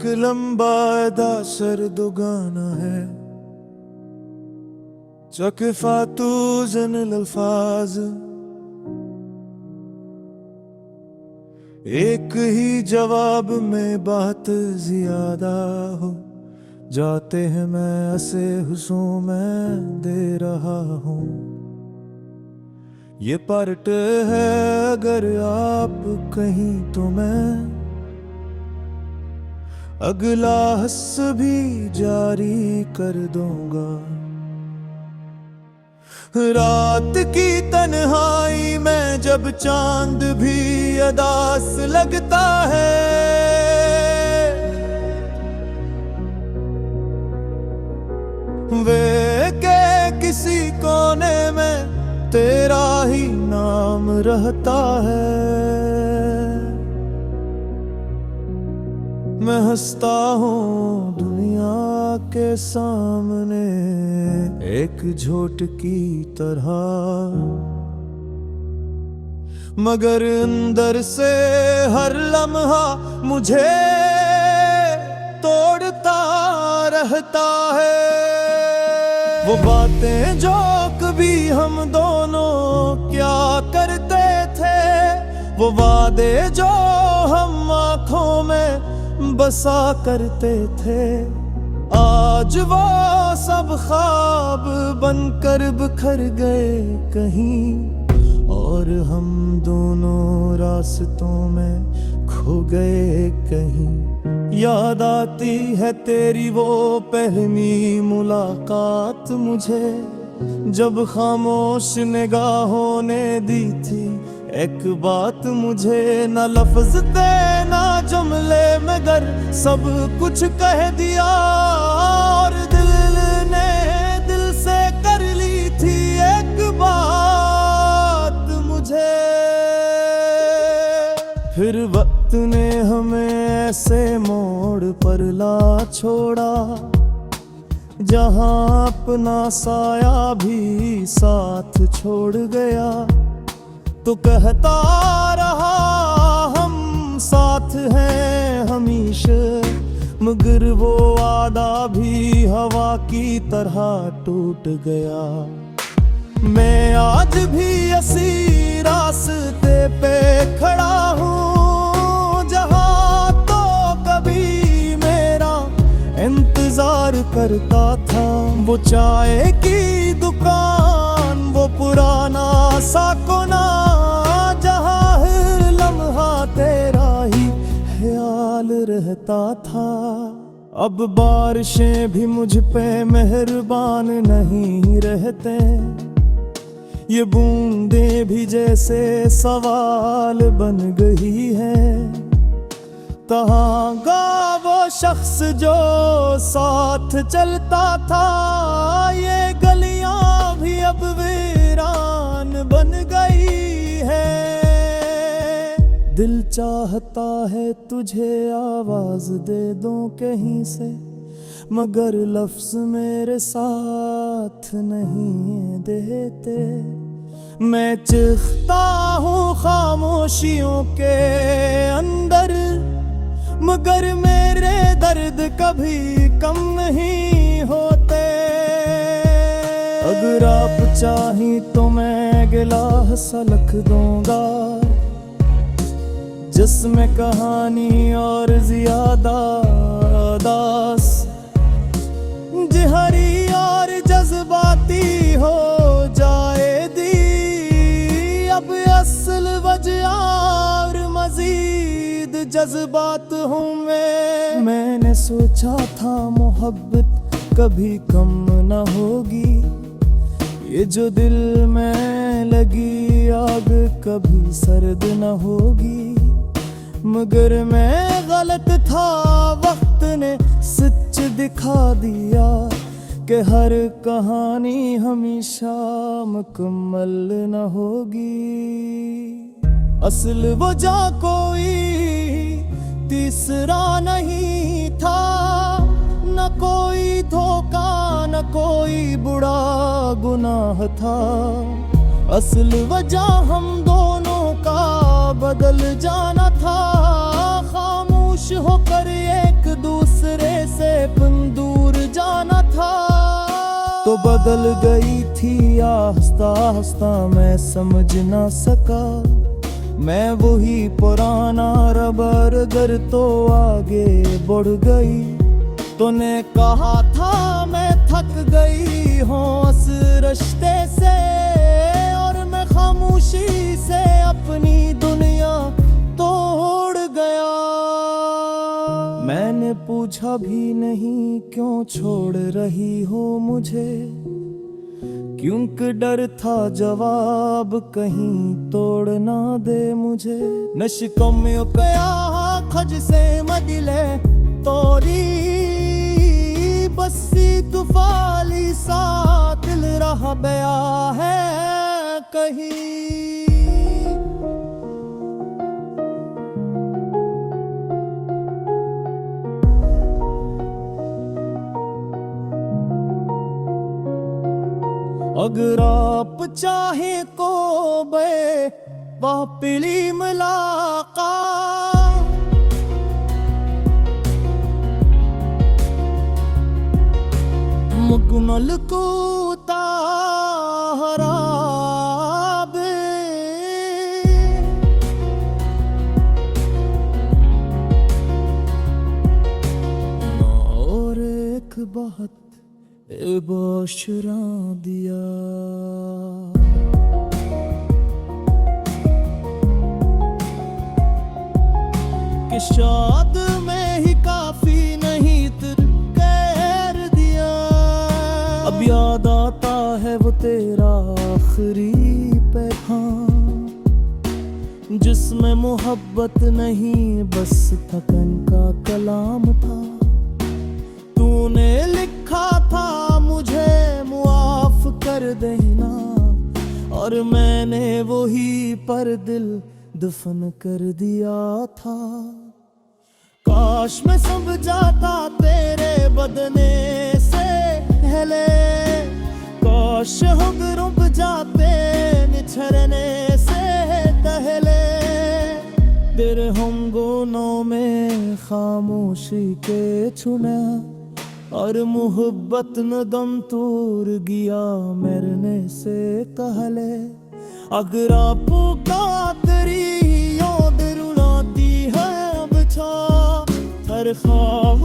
एक लंबा अदा सर्द गाना है, चकफातू जन अल्फाज, एक ही जवाब में बात ज्यादा हो जाते हैं। मैं ऐसे हुस्सों में दे रहा हूँ, ये पार्ट है अगर आप कहीं तो मैं अगला हस भी जारी कर दूंगा। रात की तन्हाई में जब चांद भी अदास लगता है, वे के किसी कोने में तेरा ही नाम रहता है। मैं हंसता हूँ दुनिया के सामने एक झोट की तरह, मगर अंदर से हर लम्हा मुझे तोड़ता रहता है। वो बातें जो कभी हम दोनों क्या करते थे, वो वादे जो हम आँखों में बसा करते थे, आज वो सब ख्वाब बनकर बिखर गए कहीं, और हम दोनों रास्तों में खो गए कहीं। याद आती है तेरी वो पहली मुलाकात मुझे, जब खामोश निगाहों ने दी थी एक बात मुझे। न लफ्ज थे ना जुमले मगर सब कुछ कह दिया, और दिल ने दिल से कर ली थी एक बात मुझे। फिर वक्त ने हमें ऐसे मोड़ पर ला छोड़ा, जहां अपना साया भी साथ छोड़ गया। तो कहता रहा हम साथ हैं हमेशा, मगर वो वादा भी हवा की तरह टूट गया। मैं आज भी इसी रास्ते पे खड़ा हूँ, जहाँ तो कभी मेरा इंतजार करता था। वो चाय की दुकान, वो पुराना सा कोना, जहाँ हर लम्हा तेरा ही ख्याल रहता था। अब बारिशें भी मुझ पे मेहरबान नहीं रहते, ये बूंदें भी जैसे सवाल बन गई है। कहाँ गा वो शख्स जो साथ चलता था, ये गलियां भी अब वीरान बन गई है। दिल चाहता है तुझे आवाज दे दूं कहीं से, मगर लफ्ज मेरे साथ नहीं देते। मैं चीखता हूँ खामोशियों के अंदर, मगर मेरे दर्द कभी कम नहीं होते। अगर आप चाही तो मैं गिलास लिख दूंगा, जिसमें कहानी और ज्यादा दास जहरी और जज्बाती हो जाएगी। अब असल वजह और मजीद जज्बात हूँ मैंने सोचा था मोहब्बत कभी कम न होगी, ये जो दिल में लगी आग कभी सर्द न होगी। मगर मैं गलत था, वक्त ने सच दिखा दिया कि हर कहानी हमेशा मुकम्मल न होगी। असल वजह कोई तीसरा नहीं था, न कोई धोखा न कोई बुरा गुनाह था। असल वजह हम दोनों का बदल जाना था, खामोश होकर एक दूसरे नजरे से दूर जाना था। तो बदल गई थी आस्ता आस्ता, मैं समझ ना सका। मैं वही पुराना रबर, गर तो आगे बढ़ गई। तूने कहा था मैं थक गई हूँ इस रिश्ते से, और मैं खामोशी से अपनी दुनिया तोड़ गया। मैंने पूछा भी नहीं क्यों छोड़ रही हो मुझे, क्योंकि डर था जवाब कहीं तोड़ ना दे मुझे। नशकम कया खज से मदिले तोरी, बसी तुफाली सा दिल रहा बया है कहीं। अगर आप चाहे को बे वह पिली मुलाका, मुकमल को ताहरा बे, और एक बात बशरा दिया। कि शाद में ही काफी नहीं तेरे कह दिया। अब याद आता है वो तेरा आखिरी पैगाम, जिसमें मोहब्बत नहीं बस थकन का कलाम था। तूने लिखा था मुझे मुआफ कर देना, और मैंने वही पर दिल दफन कर दिया था। काश मैं सब जाता तेरे बदने से पहले, काश हम रुक जाते निछरने से पहले। तेरे हम गुनों में खामोशी के छुना, और मोहब्बत न दम तोड़ गया मरने से कहले। अगर आपको तेरी याद रुलाती है अब छा हर ख्वाब